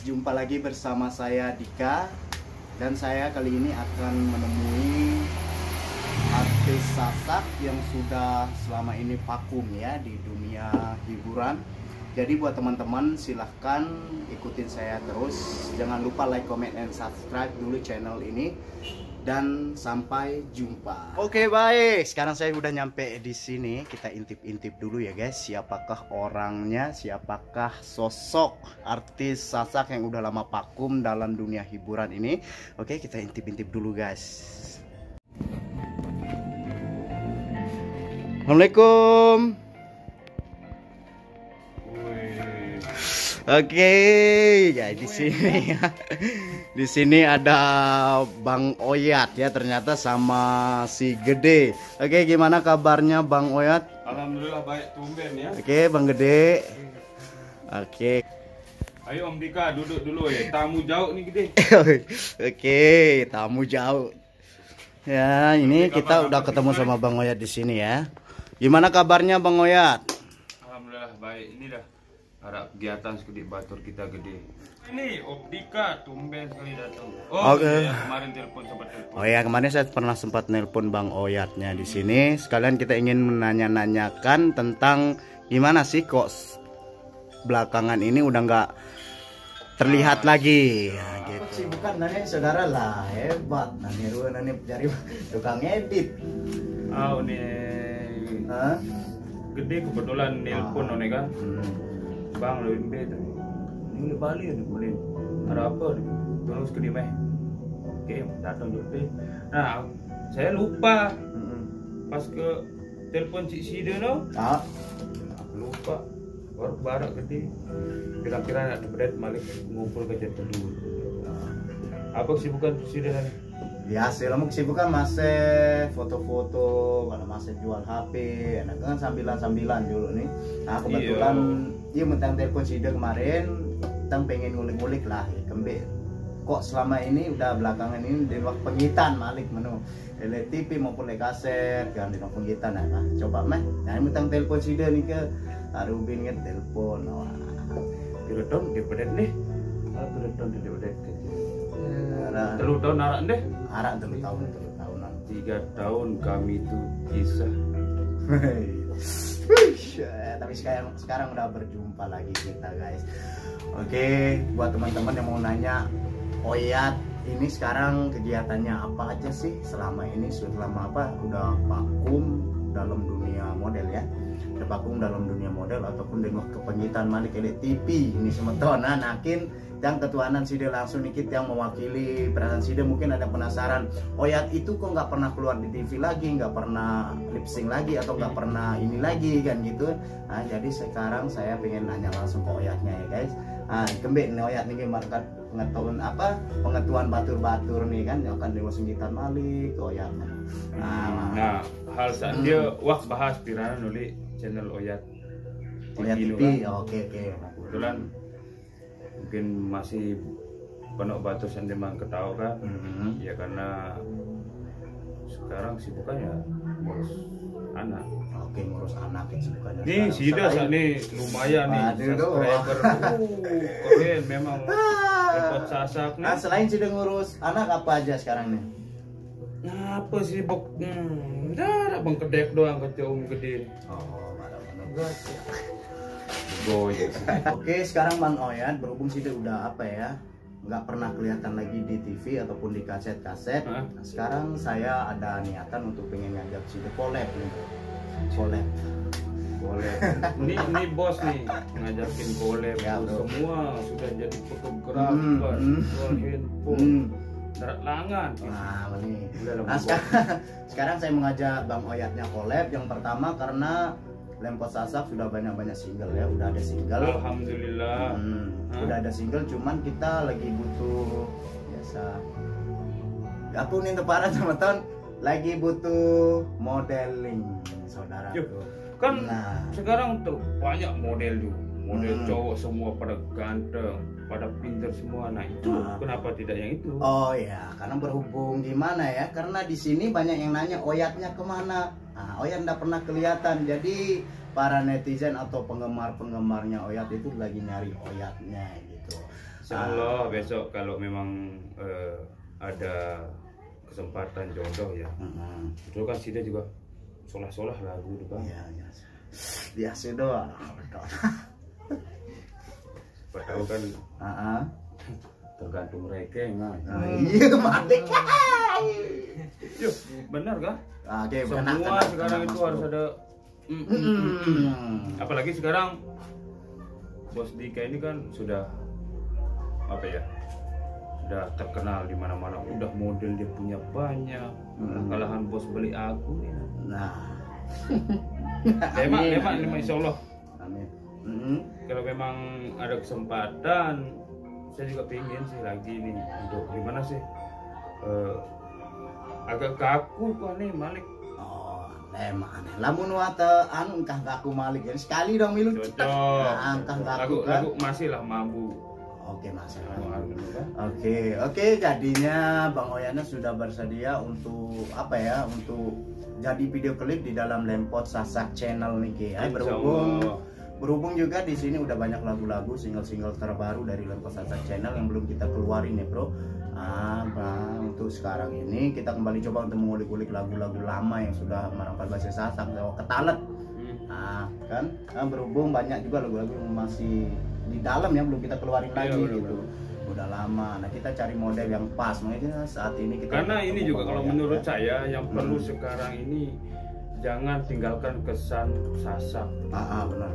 jumpa lagi bersama saya Dika. Dan saya kali ini akan menemui artis Sasak yang sudah selama ini vakum ya di dunia hiburan. Jadi buat teman-teman silahkan ikutin saya terus. Jangan lupa like, comment, and subscribe dulu channel ini. Dan sampai jumpa. Oke, baik. Sekarang saya udah nyampe di sini. Kita intip-intip dulu ya guys. Siapakah orangnya? Siapakah sosok artis Sasak yang udah lama vakum dalam dunia hiburan ini? Oke, kita intip-intip dulu guys. Assalamualaikum. Oke, ya di sini ya. Di sini ada Bang Oyat ya, ternyata sama si Gede. Oke, gimana kabarnya Bang Oyat? Alhamdulillah baik, tumben ya. Oke, Bang Gede. Oke. Ayo Om Dika duduk dulu ya. Tamu jauh nih Gede. Oke, tamu jauh. Ya, ini kita udah ketemu sama Bang Oyat di sini ya. Gimana kabarnya Bang Oyat? Alhamdulillah baik. Ini dah ada kegiatan sekedik batur kita Gede. Ini Om Dika tumben sekali datang. Oh, Oke. ya, kemarin sempat telepon. Oh ya, kemarin saya pernah sempat nelpon Bang Oyatnya di sini. Sekalian kita ingin menanya-nanyakan tentang gimana sih kok belakangan ini udah nggak terlihat lagi. Ya, gitu. Sih bukan nanya saudara lah, hebat. Nanya cari tukang edit. Ah, nih. Hah? Gede kebetulan nelpon nih kan. Bang lebih beda. Ini Bali nih boleh. Ada apa nih? Terus ke dimeh. Oke, datang juga. Nah, saya lupa. Pas ke telepon Cik Sida no. Lupa. Baru barak Gede. Kira-kira ada berat balik ngumpul ke Jatuh dulu. Apa kesibukan Sida nih? Biasa lah, kesibukan masih foto-foto, kalau masih jual HP, enak kan sambilan-sambilan dulu nih. Nah kebetulan dia mentang telepon Sida kemarin, tentang pengen ngulik-ngulik lah, ya, kembali. Kok selama ini udah belakangan ini di waktu pengitan malik menu TV maupun kaset, kan di waktu pengitan, nah coba mah, nah mentang telepon Sida nih ke Arubin kan telepon, wah, Piredon di bedet nih, piredon di bedet. Telu tahun arak deh. Arak telu tahunan. 3 tahun kami itu kisah. Tapi sekarang udah berjumpa lagi kita guys. Oke, buat teman-teman yang mau nanya, Oyat ini sekarang kegiatannya apa aja sih selama ini? Selama apa? Udah vakum dalam dunia model ya? Udah vakum dalam dunia model ataupun dengan kepenyitaan Malik Elit TV ini semeton nakin yang ketuanan Sida langsung dikit yang mewakili perasaan Sida mungkin ada penasaran, Oyat itu kok nggak pernah keluar di TV lagi, nggak pernah lip sync lagi atau nggak pernah ini lagi kan gitu. Nah jadi sekarang saya pengen nanya langsung ke Oyatnya ya guys. Nah kembali nih Oyat nih market pengetahuan batur-batur nih kan yang akan dewa senggitan Malik Oyat. Nah hal saat dia wah bahas pirana nulis channel Oyat TV. Oke. Kebetulan mungkin masih penuh batu sendirian ketawa kan. Ya karena sekarang sibukannya ngurus anak. Oke, ngurus anak sibukannya. Nih Sida saat nih lumayan nih subscriber. Keren memang repot Sasak nih. Nah, selain Sida ngurus anak apa aja sekarang nih? Apa sibuk? Udah Bang Kedek doang kata Gede. Oh, mana-mana. Oke, sekarang Bang Oyat berhubung Sida udah apa ya, nggak pernah kelihatan lagi di TV ataupun di kaset-kaset. Nah, sekarang saya ada niatan untuk pengen ngajak Sida collab nih. Collab. Ini bos nih ngajakin collab ya, semua sudah jadi fotografer, jual handphone, darat langan. Nah, ini. Nah, sekarang saya mengajak Bang Oyatnya collab. Yang pertama karena Lempot Sasak sudah banyak single ya, udah ada single. Alhamdulillah. Udah ada single, cuman kita lagi butuh biasa. Aku nih para teman-teman lagi butuh modeling, saudara. Kan sekarang tuh banyak model tuh, model cowok semua pada ganteng, pada pinter semua. Nah itu kenapa tidak yang itu? Oh ya, karena berhubung gimana ya? Karena di sini banyak yang nanya Oyatnya kemana. Nah, Oyat nggak pernah kelihatan. Jadi para netizen atau penggemar-penggemarnya Oyat itu lagi nyari Oyatnya gitu. Insyaallah besok kalau memang ada kesempatan jodoh ya. Itu kan kita juga solah-solah lagu itu kan. Iya, iya. Biasa doang. Siapa tahu kan tergantung mereka nah. Iya, malik. Yuk, benar kan? Oke, Semua sekarang itu harus ada apalagi sekarang Bos Dika ini kan sudah apa ya? Sudah terkenal di mana-mana, udah model dia punya banyak. Kalahan bos beli aku nih. Nah. Lemak insyaallah. Amin. Kalau memang ada kesempatan, saya juga pengen sih lagi nih untuk gimana sih? Agak kaku kok nih Malik. Oh, lemak aneh. Lamun wata anu engkah kaku Malik. Jadi sekali dong milu cepat. Nah, engkah kaku kan. Lagu masih lah mampu. Oke, Mas. Kan? Oke, jadinya Bang Oyana sudah bersedia untuk apa ya? Untuk jadi video klip di dalam Lempot Sasak Channel nih, ya. Berhubung juga di sini udah banyak lagu-lagu single-single terbaru dari Lempot Sasak Channel yang belum kita keluarin ya, Bro. Untuk sekarang ini kita kembali coba untuk mengulik-ulik lagu-lagu lama yang sudah merangkal bahasa Sasak, Ketalet. Kan berhubung banyak juga lagu-lagu yang masih di dalam yang belum kita keluarin lagi gitu. Udah lama. Nah, kita cari model yang pas. Makanya saat ini kita karena ini juga kalau menurut saya yang perlu sekarang ini jangan tinggalkan kesan Sasak. Benar.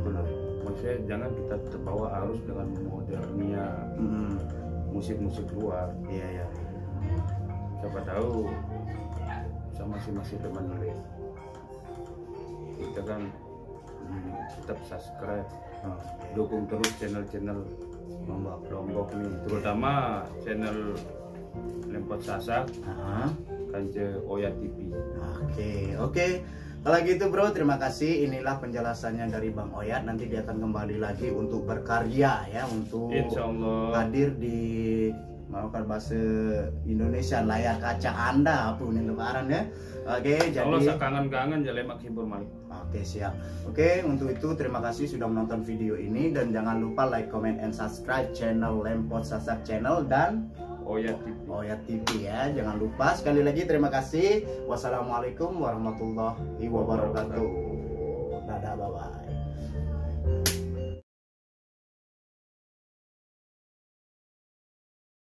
Maksudnya jangan kita terbawa arus dengan modernnya musik-musik luar. Iya. Siapa tahu sama masih teman lihat. Kita kan tetap subscribe, dukung terus channel-channel Lombok nih, terutama channel Lempot Sasak, Kanje Oyat TV. Oke. Kalau gitu bro, terima kasih. Inilah penjelasannya dari Bang Oyat. Nanti dia akan kembali lagi untuk berkarya ya, untuk Insyaallah hadir di melakukan bahasa Indonesia layar kaca Anda pun ini lebaran ya. Oke, jadi saya kangen-kangen Lemak Hibur Malik. Oke, siap. Oke, untuk itu terima kasih sudah menonton video ini dan jangan lupa like, comment, and subscribe channel Lempot Sasak Channel dan Oyat TV ya. Jangan lupa. Sekali lagi terima kasih. Wassalamualaikum warahmatullahi wabarakatuh. Dadah, bye-bye.